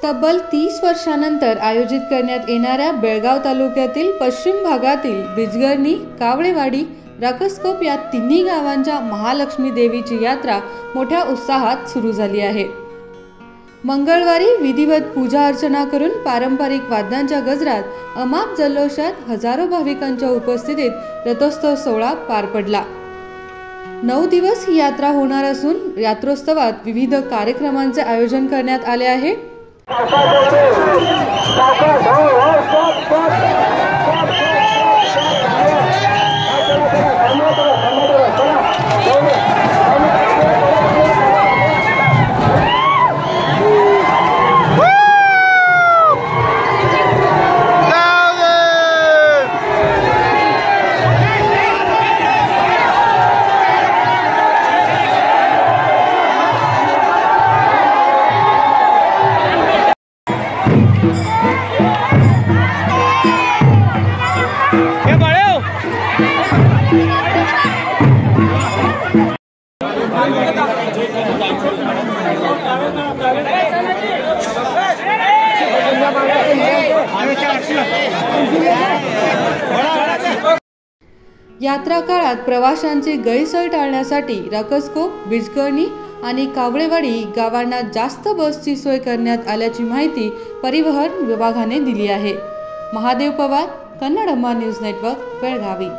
तब्बल 30 वर्षांनंतर आयोजित करण्यात येणाऱ्या बेळगाव तालुक्यातील पश्चिम भागातील बिजगर्णी, कावळेवाडी, रकसकोप या तिन्ही गावांच्या महालक्ष्मी देवीची यात्रा मोठ्या उत्साहात सुरू झाली आहे। मंगळवारी विधिवत पूजा अर्चना करून पारंपरिक वाद्यांच्या गजरात अमाप जल्लोषात हजारो भाविकांच्या उपस्थितीत रथोत्सव सोहळा पार पडला। 9 दिवस ही यात्रा होणार असून यात्रोत्सवात विविध कार्यक्रमांचे आयोजन करण्यात आले आहे। यात्रा काळात प्रवाशांची गैरसोय टाळण्यासाठी रकसकोप, बिजगर्णी आणि कावळेवाडी गावांना जास्त बसची सोय करण्यात आल्याची माहिती परिवहन विभागाने दिली आहे। महादेव पवार, कन्नड अम्मा न्यूज नेटवर्क, बेळगावी।